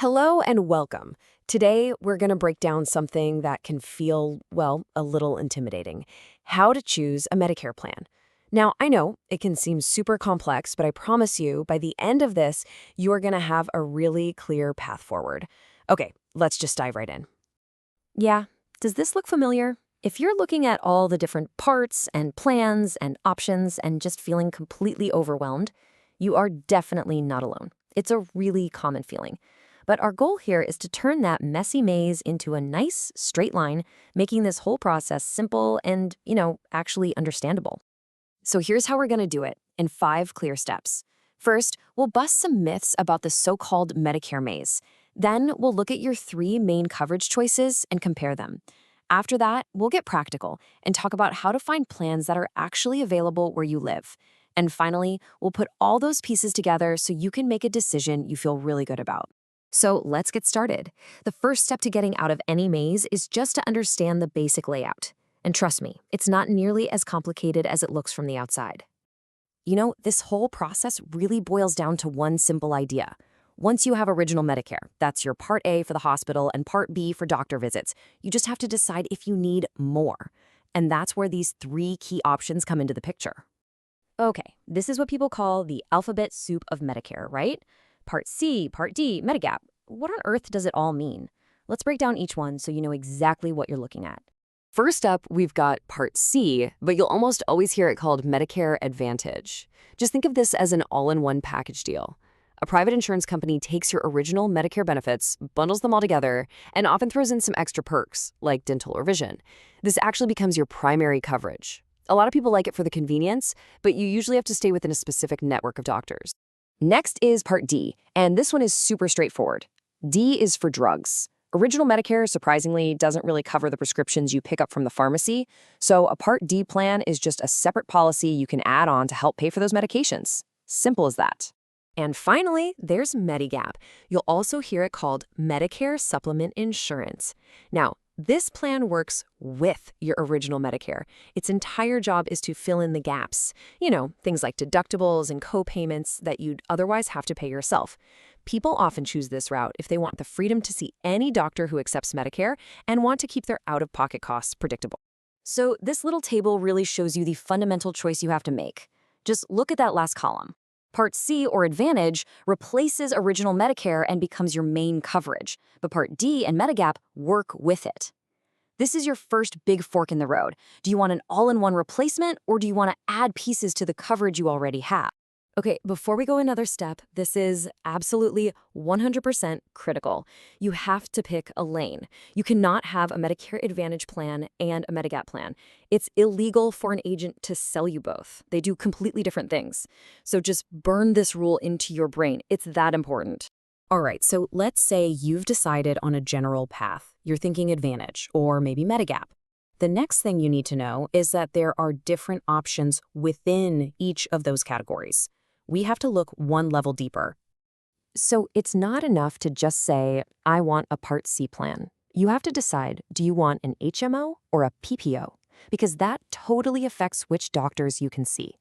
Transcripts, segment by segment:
Hello and welcome. Today, we're going to break down something that can feel, well, a little intimidating: how to choose a Medicare plan. Now, I know it can seem super complex, but I promise you, by the end of this, you are going to have a really clear path forward. Okay, let's just dive right in. Yeah, does this look familiar? If you're looking at all the different parts and plans and options and just feeling completely overwhelmed, you are definitely not alone. It's a really common feeling. But our goal here is to turn that messy maze into a nice, straight line, making this whole process simple and, actually understandable. So here's how we're going to do it in 5 clear steps. First, we'll bust some myths about the so-called Medicare maze. Then we'll look at your 3 main coverage choices and compare them. After that, we'll get practical and talk about how to find plans that are actually available where you live. And finally, we'll put all those pieces together so you can make a decision you feel really good about. So let's get started. The first step to getting out of any maze is just to understand the basic layout. And trust me, it's not nearly as complicated as it looks from the outside. This whole process really boils down to one simple idea. Once you have original Medicare, that's your Part A for the hospital and Part B for doctor visits, you just have to decide if you need more. And that's where these 3 key options come into the picture. Okay, this is what people call the alphabet soup of Medicare, right? Part C, Part D, Medigap. What on earth does it all mean? Let's break down each one so you know exactly what you're looking at. First up, we've got Part C, but you'll almost always hear it called Medicare Advantage. Just think of this as an all-in-one package deal. A private insurance company takes your original Medicare benefits, bundles them all together, and often throws in some extra perks, like dental or vision. This actually becomes your primary coverage. A lot of people like it for the convenience, but you usually have to stay within a specific network of doctors. Next is Part D, and this one is super straightforward. D is for drugs. Original Medicare, surprisingly, doesn't really cover the prescriptions you pick up from the pharmacy, so a Part D plan is just a separate policy you can add on to help pay for those medications. Simple as that. And finally, there's Medigap. You'll also hear it called Medicare Supplement Insurance. Now, this plan works with your original Medicare. Its entire job is to fill in the gaps. Things like deductibles and co-payments that you'd otherwise have to pay yourself. People often choose this route if they want the freedom to see any doctor who accepts Medicare and want to keep their out-of-pocket costs predictable. So this little table really shows you the fundamental choice you have to make. Just look at that last column. Part C, or Advantage, replaces original Medicare and becomes your main coverage, but Part D and Medigap work with it. This is your first big fork in the road. Do you want an all-in-one replacement, or do you want to add pieces to the coverage you already have? Okay, before we go another step, this is absolutely 100% critical. You have to pick a lane. You cannot have a Medicare Advantage plan and a Medigap plan. It's illegal for an agent to sell you both. They do completely different things. So just burn this rule into your brain. It's that important. All right, so let's say you've decided on a general path. You're thinking Advantage or maybe Medigap. The next thing you need to know is that there are different options within each of those categories. We have to look one level deeper. So it's not enough to just say, I want a Part C plan. You have to decide, do you want an HMO or a PPO? Because that totally affects which doctors you can see.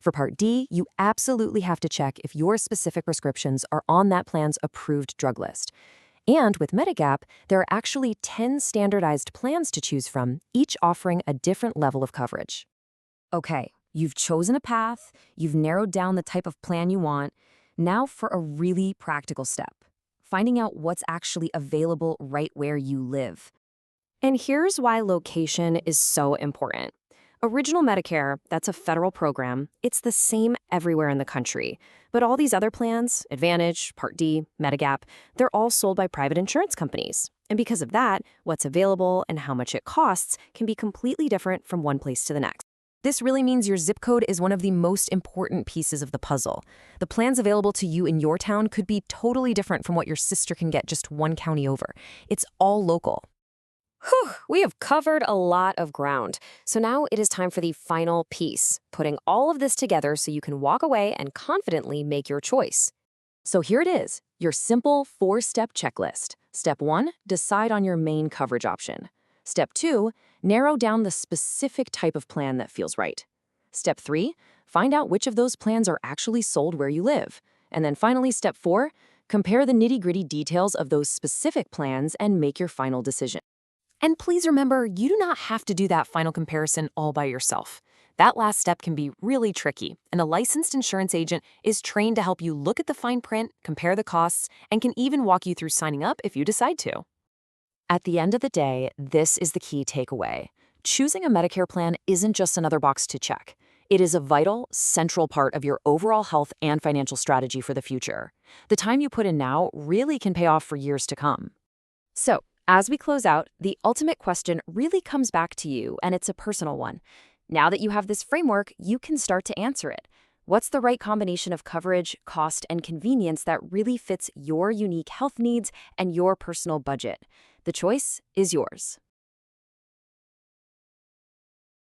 For Part D, you absolutely have to check if your specific prescriptions are on that plan's approved drug list. And with Medigap, there are actually 10 standardized plans to choose from, each offering a different level of coverage. Okay. You've chosen a path, you've narrowed down the type of plan you want. Now for a really practical step, finding out what's actually available right where you live. And here's why location is so important. Original Medicare, that's a federal program, it's the same everywhere in the country. But all these other plans, Advantage, Part D, Medigap, they're all sold by private insurance companies. And because of that, what's available and how much it costs can be completely different from one place to the next. This really means your zip code is one of the most important pieces of the puzzle. The plans available to you in your town could be totally different from what your sister can get just one county over. It's all local. Whew, we have covered a lot of ground. So now it is time for the final piece, putting all of this together so you can walk away and confidently make your choice. So here it is, your simple 4-step checklist. Step 1, decide on your main coverage option. Step 2, narrow down the specific type of plan that feels right. Step 3, find out which of those plans are actually sold where you live. And then finally, Step 4, Compare the nitty-gritty details of those specific plans and make your final decision. And please remember, you do not have to do that final comparison all by yourself. That last step can be really tricky, and a licensed insurance agent is trained to help you look at the fine print, compare the costs, and can even walk you through signing up if you decide to. At the end of the day, this is the key takeaway. Choosing a Medicare plan isn't just another box to check. It is a vital, central part of your overall health and financial strategy for the future. The time you put in now really can pay off for years to come. So, as we close out, the ultimate question really comes back to you, and it's a personal one. Now that you have this framework, you can start to answer it. What's the right combination of coverage, cost, and convenience that really fits your unique health needs and your personal budget? The choice is yours.